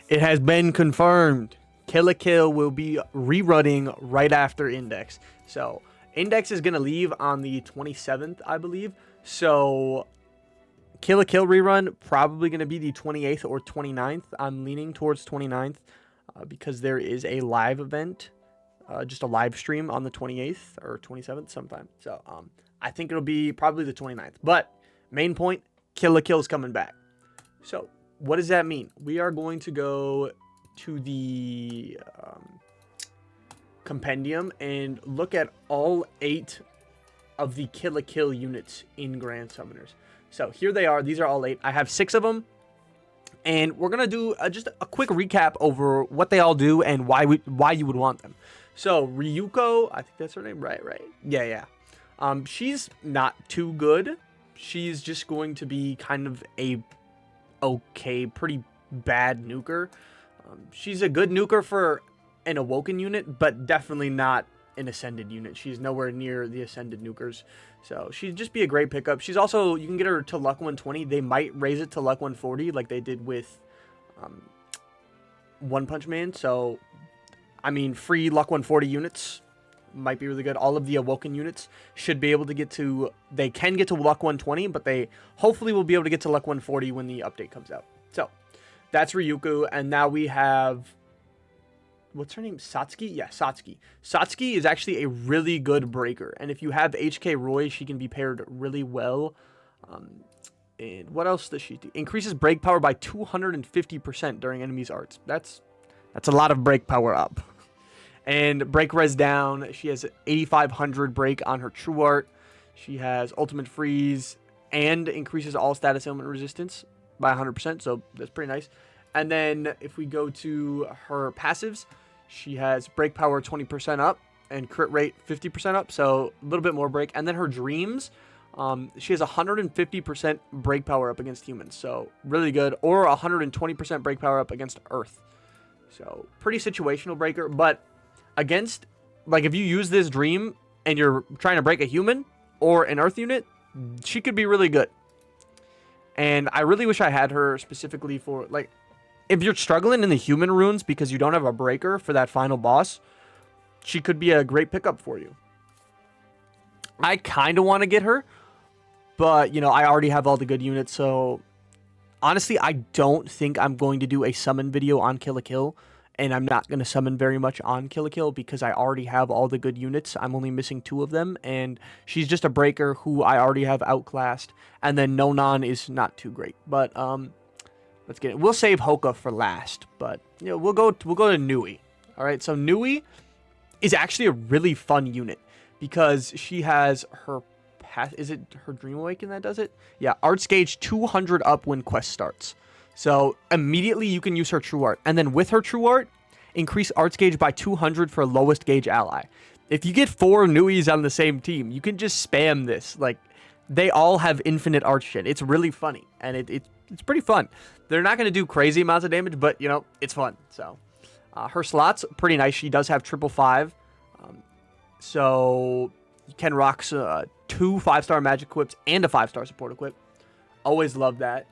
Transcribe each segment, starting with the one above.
It has been confirmed. Kill la Kill will be rerunning right after Index. So Index is going to leave on the 27th, I believe. So Kill la Kill rerun probably going to be the 28th or 29th. I'm leaning towards 29th because there is a live event, just a live stream on the 28th or 27th sometime. So I think it'll be probably the 29th. But main point, Kill la Kill is coming back. So what does that mean? We are going to go to the compendium and look at all 8 of the Kill la Kill units in Grand Summoners. So here they are. These are all 8. I have 6 of them. And we're going to do just a quick recap over what they all do and why you would want them. So Ryuko, I think that's her name, right? Yeah. She's not too good. She's just going to be kind of a okay, pretty bad nuker. She's a good nuker for an Awoken unit, but definitely not an Ascended unit. She's nowhere near the Ascended nukers. So she'd just be a great pickup. She's also, you can get her to luck 120. They might raise it to luck 140 like they did with One Punch Man. So, I mean, free luck 140 units might be really good. All of the Awoken units should be able to get to, they can get to luck 120, but they hopefully will be able to get to luck 140 when the update comes out. So that's Ryuko. And now we have, what's her name? Satsuki? Yeah, Satsuki. Satsuki is actually a really good breaker. And if you have HK Roy, she can be paired really well. And what else does she do? Increases break power by 250% during enemies' arts. That's a lot of break power up. And break res down. She has 8500 break on her true art. She has ultimate freeze and increases all status ailment resistance by 100%. So that's pretty nice. And then if we go to her passives, she has break power 20% up and crit rate 50% up. So a little bit more break. And then her dreams, she has 150% break power up against humans. So really good. Or 120% break power up against Earth. So pretty situational breaker. But against, like if you use this dream and you're trying to break a human or an Earth unit, she could be really good. And I really wish I had her specifically for, like, if you're struggling in the human runes because you don't have a breaker for that final boss, she could be a great pickup for you. I kind of want to get her, but, you know, I already have all the good units, so honestly, I don't think I'm going to do a summon video on Kill la Kill, and I'm not going to summon very much on Kill la Kill because I already have all the good units. I'm only missing 2 of them, and she's just a breaker who I already have outclassed, and then Nonon is not too great, but, let's get it. We'll save Houka for last, but you know, we'll go to Nui. All right, so Nui is actually a really fun unit because she has her path. Is it her Dream Awaken that does it? Yeah, Arts Gauge 200 up when quest starts. So immediately you can use her True Art, and then with her True Art, increase Arts Gauge by 200 for lowest gauge ally. If you get 4 Nuis on the same team, you can just spam this. Like, they all have infinite art shit. It's really funny, and it's pretty fun. They're not going to do crazy amounts of damage, but, you know, it's fun. So, her slots, pretty nice. She does have 555. So, you can rock 2 5-star magic equips and a 5-star support equip. Always love that.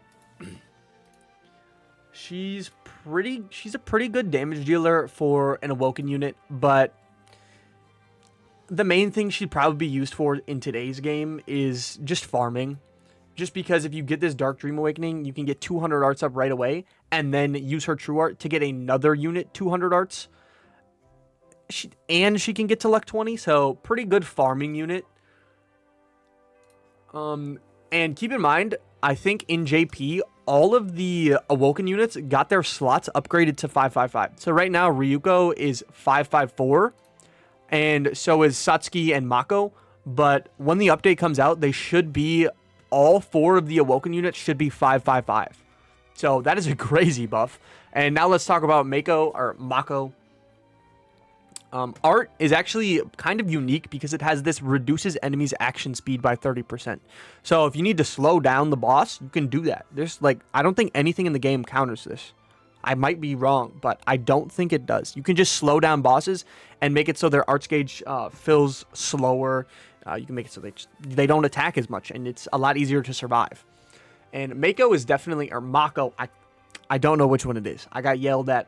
She's a pretty good damage dealer for an Awoken unit, but the main thing she'd probably be used for in today's game is just farming. Just because if you get this Dark Dream Awakening, you can get 200 arts up right away, and then use her True Art to get another unit 200 arts. She can get to luck 20, so pretty good farming unit. And keep in mind, I think in JP, all of the Awoken units got their slots upgraded to 555. So right now, Ryuko is 554, and so is Satsuki and Mako. But when the update comes out, they should be, all 4 of the Awoken units should be 555. So that is a crazy buff. And now let's talk about Mako. Art is actually kind of unique because it has this reduces enemies' action speed by 30%. So if you need to slow down the boss, you can do that. There's I don't think anything in the game counters this. I might be wrong, but I don't think it does. You can just slow down bosses and make it so their arts gauge fills slower. You can make it so they don't attack as much, and it's a lot easier to survive. And Mako is definitely, or Mako, I don't know which one it is. I got yelled at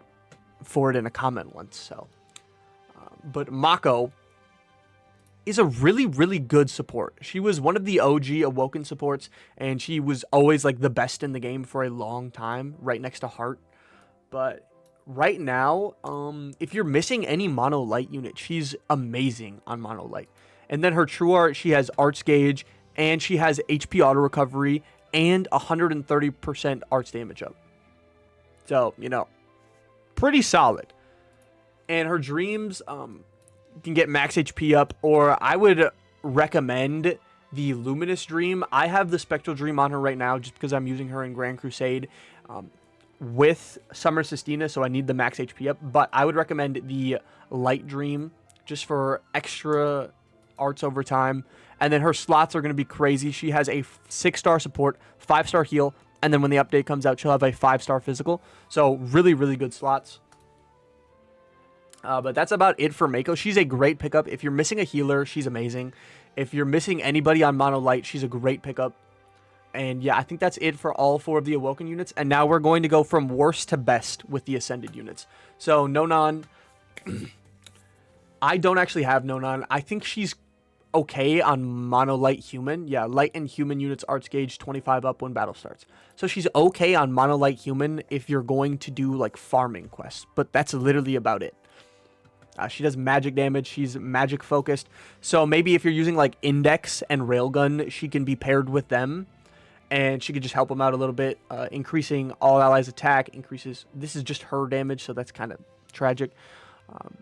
for it in a comment once. So, but Mako is a really, really good support. She was one of the OG Awoken supports, and she was always like the best in the game for a long time, right next to Heart. But right now, if you're missing any Mono Light unit, she's amazing on Mono Light. And then her True Art, she has Arts Gauge, and she has HP Auto Recovery, and 130% Arts Damage up. So, you know, pretty solid. And her Dreams, can get max HP up, or I would recommend the Luminous Dream. I have the Spectral Dream on her right now just because I'm using her in Grand Crusade with Summer Sistina, so I need the max HP up. But I would recommend the Light Dream just for extra arts over time. And then her slots are going to be crazy. She has a 6-star support, 5-star heal, and then when the update comes out, she'll have a 5-star physical. So really, really good slots. But that's about it for Mako. She's a great pickup. If you're missing a healer, she's amazing. If you're missing anybody on Mono Light, she's a great pickup. And yeah, I think that's it for all 4 of the Awoken units. And now we're going to go from worst to best with the Ascended units. So Nonon, I don't actually have Nonon. I think she's okay on Mono Light Human. Yeah, Light and Human units Arts Gauge 25 up when battle starts. So she's okay on Mono Light Human if you're going to do like farming quests. But that's literally about it. She does magic damage. She's magic focused. So maybe if you're using like Index and Railgun, she can be paired with them. And she could just help them out a little bit. Increasing all allies attack. Increases. This is just her damage, so that's kind of tragic.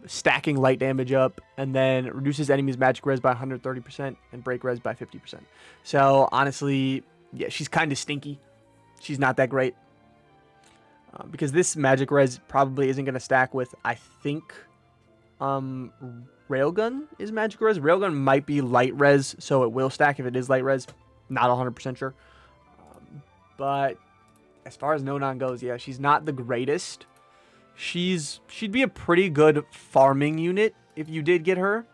Stacking light damage up. And then reduces enemies' magic res by 130% and break res by 50%. So honestly, yeah, she's kind of stinky. She's not that great. Because this magic res probably isn't going to stack with, I think... Railgun is magic res. Railgun might be light res, so it will stack if it is light res. Not 100% sure. But as far as Nonon goes, yeah, she's not the greatest. She'd be a pretty good farming unit if you did get her.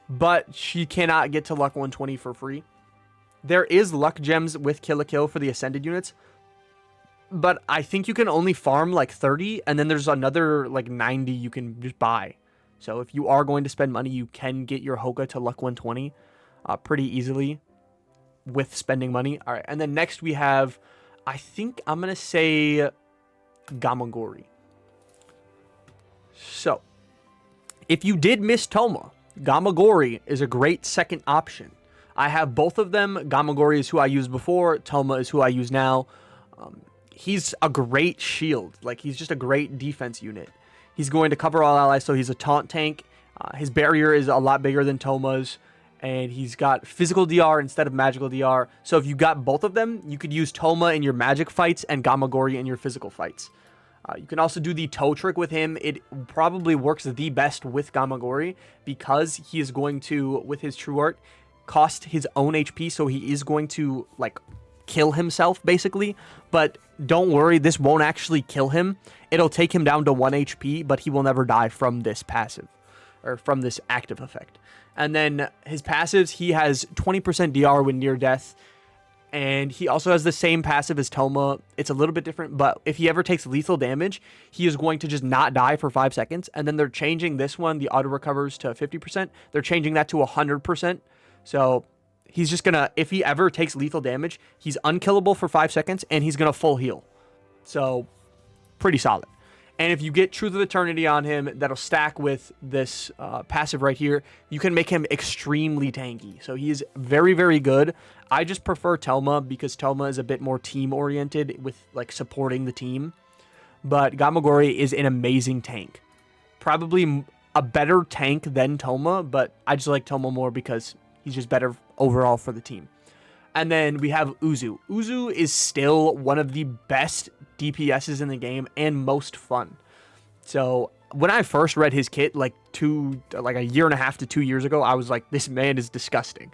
But she cannot get to luck 120 for free. There is luck gems with Kill a Kill for the Ascended units. But I think you can only farm like 30, and then there's another like 90 you can just buy. So if you are going to spend money, you can get your Houka to luck 120 pretty easily with spending money. All right, and then next we have, I think I'm going to say Gamagori. So if you did miss Toma, Gamagori is a great second option. I have both of them. Gamagori is who I used before. Toma is who I use now. He's a great shield. Like, he's just a great defense unit. He's going to cover all allies, so he's a taunt tank. His barrier is a lot bigger than Toma's, and he's got physical DR instead of magical DR. So if you got both of them, you could use Toma in your magic fights and Gamagori in your physical fights. You can also do the toe trick with him. It probably works the best with Gamagori because he is going to, with his True Art, cost his own HP, so he is going to, like, kill himself, basically. But don't worry, this won't actually kill him. It'll take him down to 1 HP, but he will never die from this passive, or from this active effect. And then his passives, he has 20% DR when near death, and he also has the same passive as Toma. It's a little bit different, but if he ever takes lethal damage, he is going to just not die for 5 seconds. And then they're changing this one, the auto recovers, to 50%. They're changing that to 100%. So he's just going to, if he ever takes lethal damage, he's unkillable for 5 seconds, and he's going to full heal. So, pretty solid. And if you get Truth of Eternity on him, that'll stack with this passive right here. You can make him extremely tanky. So he is very, very good. I just prefer Telma because Telma is a bit more team-oriented with, like, supporting the team. But Gamagori is an amazing tank. Probably a better tank than Toma, but I just like Toma more because he's just better overall for the team. And then we have Uzu. Uzu is still one of the best DPSs in the game and most fun. So when I first read his kit like a year and a half to 2 years ago, I was like, this man is disgusting.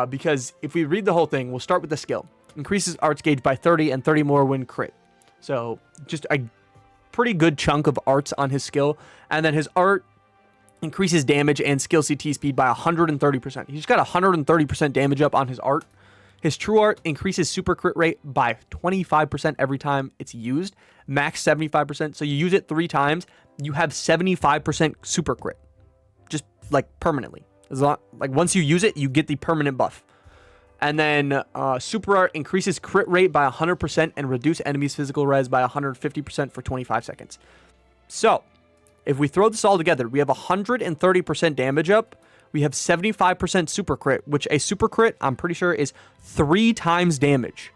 Because if we read the whole thing, we'll start with the skill. Increases arts gauge by 30 and 30 more when crit. So just a pretty good chunk of arts on his skill. And then his art increases damage and skill CT speed by 130%. He's got 130% damage up on his art. His True Art increases super crit rate by 25% every time it's used, max 75%. So you use it 3 times, you have 75% super crit, just like permanently. Like once you use it, you get the permanent buff. And then Super Art increases crit rate by 100% and reduce enemies' physical res by 150% for 25 seconds. So, if we throw this all together, we have 130% damage up. We have 75% super crit, which a super crit, I'm pretty sure, is 3 times damage.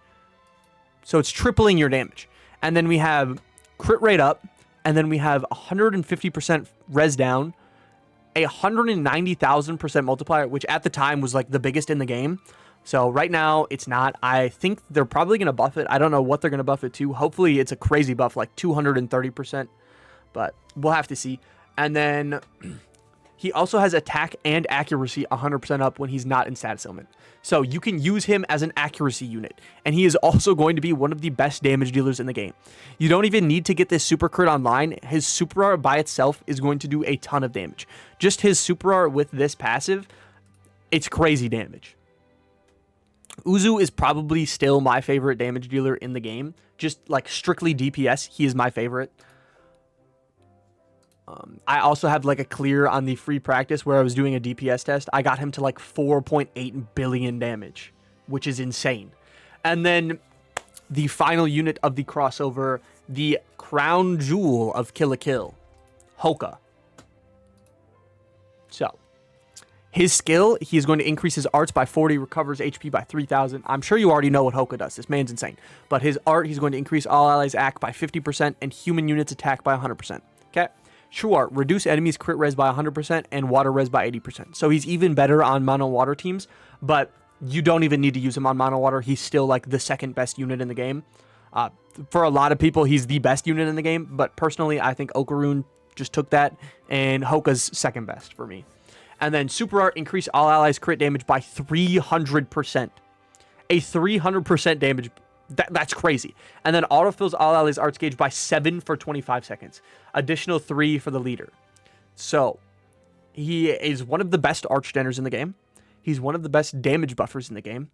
So it's tripling your damage. And then we have crit rate up, and then we have 150% res down, a 190,000% multiplier, which at the time was like the biggest in the game. So right now it's not. I think they're probably going to buff it. I don't know what they're going to buff it to. Hopefully it's a crazy buff, like 230%, but we'll have to see. And then he also has attack and accuracy 100% up when he's not in status element. So you can use him as an accuracy unit. And he is also going to be one of the best damage dealers in the game. You don't even need to get this super crit online. His super art by itself is going to do a ton of damage. Just his super art with this passive, it's crazy damage. Uzu is probably still my favorite damage dealer in the game. Just like strictly DPS, he is my favorite. I also have like a clear on the free practice where I was doing a DPS test. I got him to like 4.8 billion damage, which is insane. And then the final unit of the crossover, the crown jewel of Kill la Kill, Houka. So, his skill, he is going to increase his arts by 40, recovers HP by 3,000. I'm sure you already know what Houka does. This man's insane. But his art, he's going to increase all allies' AC by 50% and human units attack by 100%. Okay? True Art, reduce enemies crit res by 100% and water res by 80%. So he's even better on mono water teams, but you don't even need to use him on mono water. He's still like the second best unit in the game. For a lot of people, he's the best unit in the game, but personally, I think Okaroon just took that, and Houka's second best for me. And then Super Art, increase all allies crit damage by 300%. A 300% damage. That's crazy. And then autofills all allies arts gauge by 7 for 25 seconds. Additional 3 for the leader. So, he is one of the best archgeners in the game. He's one of the best damage buffers in the game.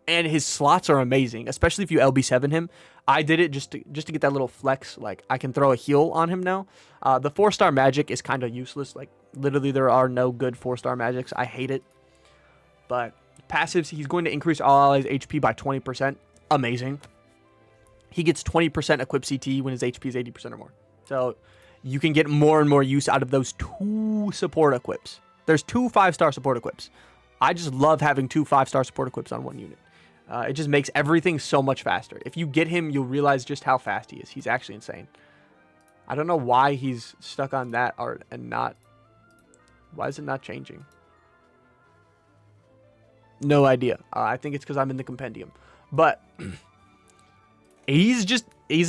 And his slots are amazing, especially if you LB7 him. I did it just to get that little flex. Like, I can throw a heal on him now. The 4-star magic is kind of useless. Like, literally, there are no good 4-star magics. I hate it. But passives, he's going to increase all allies HP by 20%. Amazing. He gets 20% equip CT when his HP is 80% or more. So you can get more and more use out of those 2 support equips. There's 2 5-star support equips. I just love having 2 5-star support equips on one unit. It just makes everything so much faster. If you get him, you'll realize just how fast he is. He's actually insane. I don't know why he's stuck on that art and not... Why is it not changing? No idea. I think it's because I'm in the compendium. But he's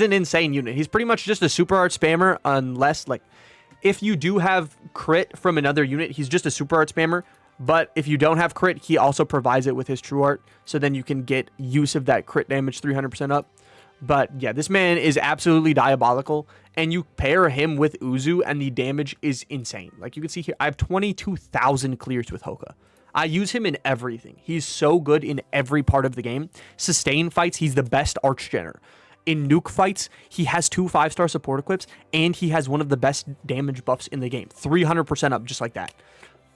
an insane unit. He's pretty much just a super art spammer, unless, like, if you do have crit from another unit, he's just a super art spammer. But if you don't have crit, he also provides it with his true art, so then you can get use of that crit damage 300% up. But yeah, this man is absolutely diabolical, and you pair him with Uzu, and the damage is insane. Like you can see here, I have 22,000 clears with Houka. I use him in everything. He's so good in every part of the game. Sustain fights, he's the best archgener. In nuke fights, he has 2 5-star support equips, and he has one of the best damage buffs in the game. 300% up, just like that.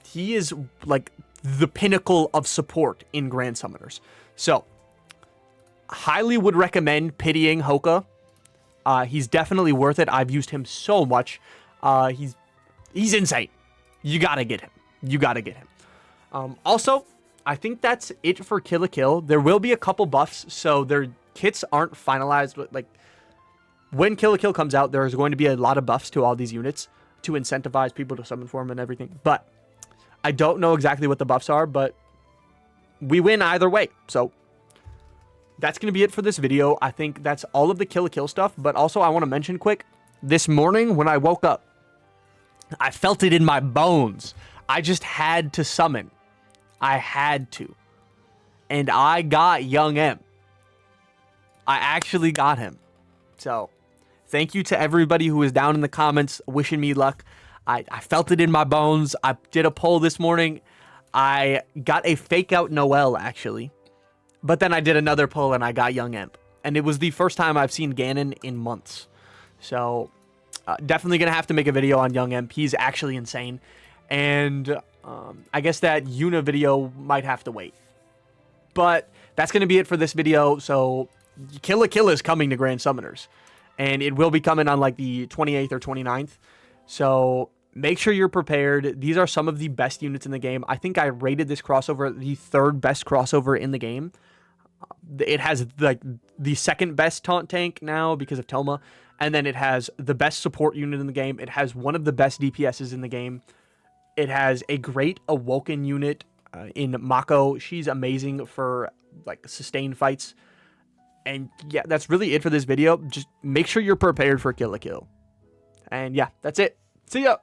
He is like the pinnacle of support in Grand Summoners. So, highly would recommend pitying Houka. He's definitely worth it. I've used him so much. He's insane. You gotta get him. You gotta get him. Also, I think that's it for Kill la Kill. There will be a couple buffs, so their kits aren't finalized. But like, when Kill la Kill comes out, there is going to be a lot of buffs to all these units to incentivize people to summon for them and everything. But I don't know exactly what the buffs are, but we win either way. So that's going to be it for this video. I think that's all of the Kill la Kill stuff. But also, I want to mention quick, this morning when I woke up, I felt it in my bones. I just had to summon. I had to. And I got Young M. I actually got him. So, thank you to everybody who was down in the comments wishing me luck. I felt it in my bones. I did a poll this morning. I got a fake out Noel, actually. But then I did another pull and I got Young Imp. And it was the first time I've seen Ganon in months. So definitely going to have to make a video on Young Imp. He's actually insane. And I guess that Yuna video might have to wait. But that's going to be it for this video. So Kill la Kill is coming to Grand Summoners. And it will be coming on like the 28th or 29th. So make sure you're prepared. These are some of the best units in the game. I think I rated this crossover the 3rd best crossover in the game. It has like the 2nd best taunt tank now because of Toma. And then it has the best support unit in the game. It has one of the best DPSs in the game. It has a great Awoken unit in Mako. She's amazing for like sustained fights. And yeah, that's really it for this video. Just make sure you're prepared for Kill la Kill. And yeah, that's it. See ya!